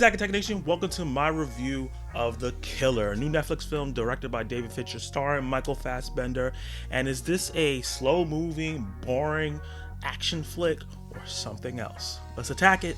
Zach Attack Nation, welcome to my review of The Killer, a new Netflix film directed by David Fincher, starring Michael Fassbender. And is this a slow-moving, boring action flick or something else? Let's attack it.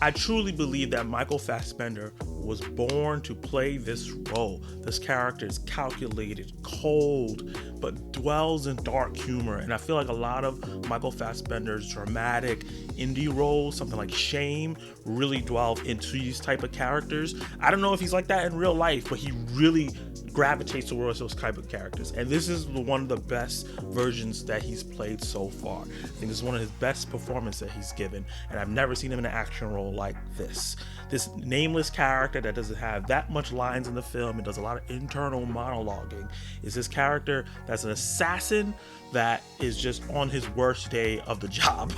I truly believe that Michael Fassbender was born to play this role. This character is calculated, cold, but dwells in dark humor. And I feel like a lot of Michael Fassbender's dramatic indie roles, something like Shame, really delve into these type of characters. I don't know if he's like that in real life, but he really gravitates towards those type of characters. And this is one of the best versions that he's played so far. I think this is one of his best performances that he's given. And I've never seen him in an action role like this. This nameless character that doesn't have that much lines in the film and does a lot of internal monologuing is this character that's an assassin that is just on his worst day of the job.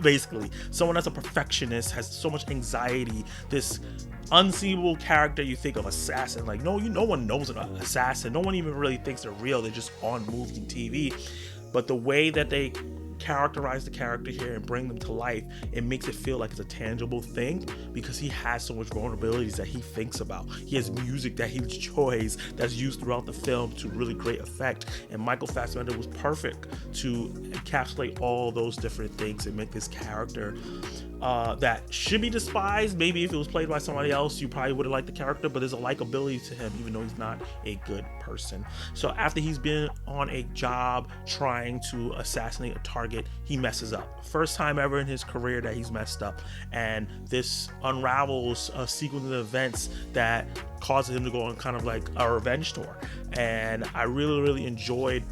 Basically, someone that's a perfectionist, has so much anxiety, this unseeable character. You think of assassin, like no one knows an assassin, no one even really thinks they're real, they're just on movie TV. But the way that they characterize the character here and bring them to life, it makes it feel like it's a tangible thing because he has so much vulnerabilities that he thinks about. He has music that he enjoys that's used throughout the film to really great effect, and Michael Fassbender was perfect to encapsulate all those different things and make this character that should be despised. Maybe if it was played by somebody else, you probably would have liked the character, but there's a likability to him even though he's not a good person. So after he's been on a job trying to assassinate a target, he messes up. First time ever in his career that he's messed up, and this unravels a sequence of events that causes him to go on kind of like a revenge tour. And I really enjoyed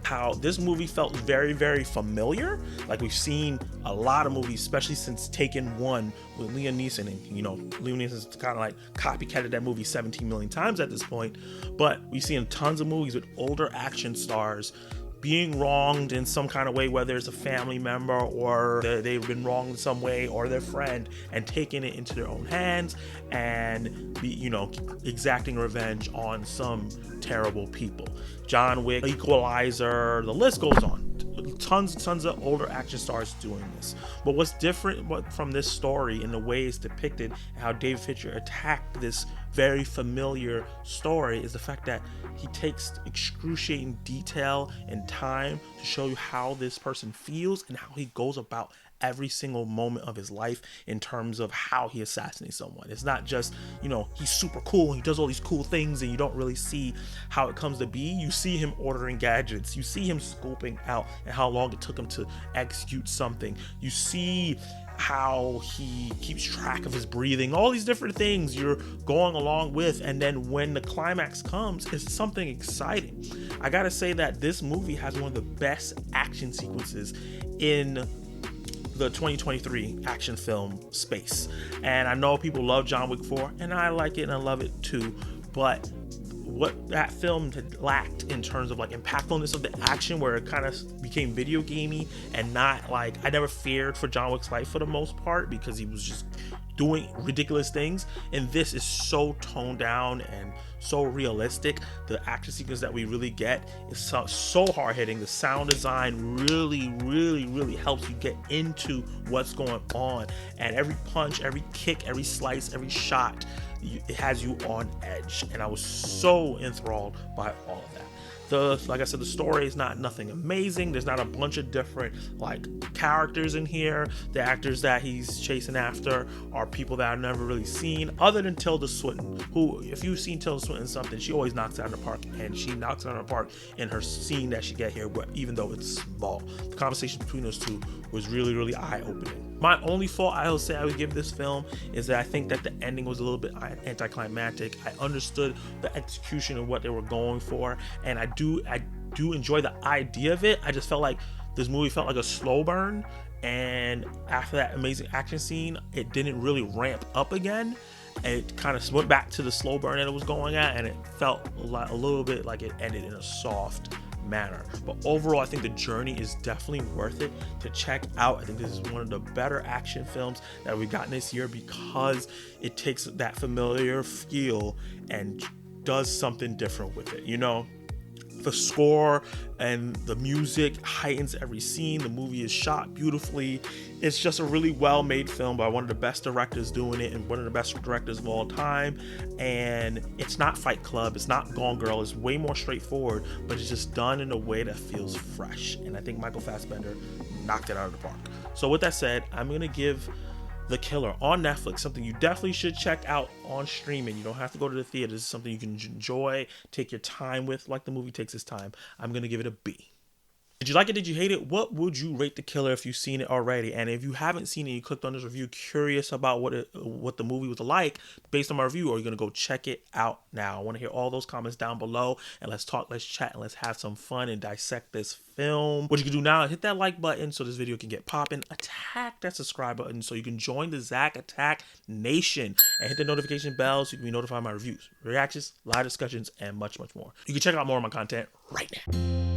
how this movie felt very familiar. Like we've seen a lot of movies, especially since Taken 1 with Liam Neeson, and Liam Neeson's kind of like copycatted that movie 17 million times at this point. But we've seen tons of movies with older action stars being wronged in some kind of way, whether it's a family member or they've been wronged in some way, or their friend, and taking it into their own hands and exacting revenge on some terrible people. John Wick, Equalizer, the list goes on. Tons of older action stars doing this. But what's different from this story in the way it's depicted and how David Fincher attacked this very familiar story is the fact that he takes excruciating detail and time to show you how this person feels and how he goes about every single moment of his life in terms of how he assassinates someone. It's not just, he's super cool and he does all these cool things and you don't really see how it comes to be. You see him ordering gadgets. You see him scoping out and how long it took him to execute something. You see how he keeps track of his breathing, all these different things you're going along with. And then when the climax comes, it's something exciting. I gotta say that this movie has one of the best action sequences in the 2023 action film space. And I know people love John Wick 4, and I like it and I love it too, but what that film had lacked in terms of like impactfulness of the action, where it kind of became video gamey and not like, I never feared for John Wick's life for the most part because he was just doing ridiculous things, and this is so toned down and so realistic. The action sequence that we really get is so hard hitting. The sound design really helps you get into what's going on, and every punch, every kick, every slice, every shot, it has you on edge, and I was so enthralled by all of that. Like I said, the story is nothing amazing. There's not a bunch of different like characters in here. The actors that he's chasing after are people that I've never really seen, other than Tilda Swinton, who, if you've seen Tilda Swinton something, she always knocks it out of the park, and she knocks it out of the park in her scene that she get here, but even though it's small. The conversation between those two was really eye-opening. My only fault I would say I would give this film is that I think that the ending was a little bit anticlimactic. I understood the execution of what they were going for, and I do enjoy the idea of it. I just felt like this movie felt like a slow burn, and after that amazing action scene, it didn't really ramp up again. It kind of went back to the slow burn that it was going at, and it felt a little bit like it ended in a soft manner. But overall, I think the journey is definitely worth it to check out. I think this is one of the better action films that we've gotten this year because it takes that familiar feel and does something different with it. The score and the music heightens every scene. The movie is shot beautifully. It's just a really well-made film by one of the best directors doing it, and one of the best directors of all time. And it's not Fight Club, it's not Gone Girl, it's way more straightforward, but it's just done in a way that feels fresh. And I think Michael Fassbender knocked it out of the park. So with that said, I'm gonna give The Killer on Netflix, something you definitely should check out on streaming. You don't have to go to the theater. This is something you can enjoy, take your time with, like the movie takes its time. I'm going to give it a B. Did you like it? Did you hate it? What would you rate The Killer if you've seen it already? And if you haven't seen it, you clicked on this review curious about what the movie was like based on my review, or you're going to go check it out now. I want to hear all those comments down below, and let's talk, let's chat, and let's have some fun and dissect this film. What you can do now is hit that like button so this video can get popping. Attack that subscribe button so you can join the Zach Attack Nation, and hit the notification bell so you can be notified of my reviews, reactions, live discussions, and much, much more. You can check out more of my content right now.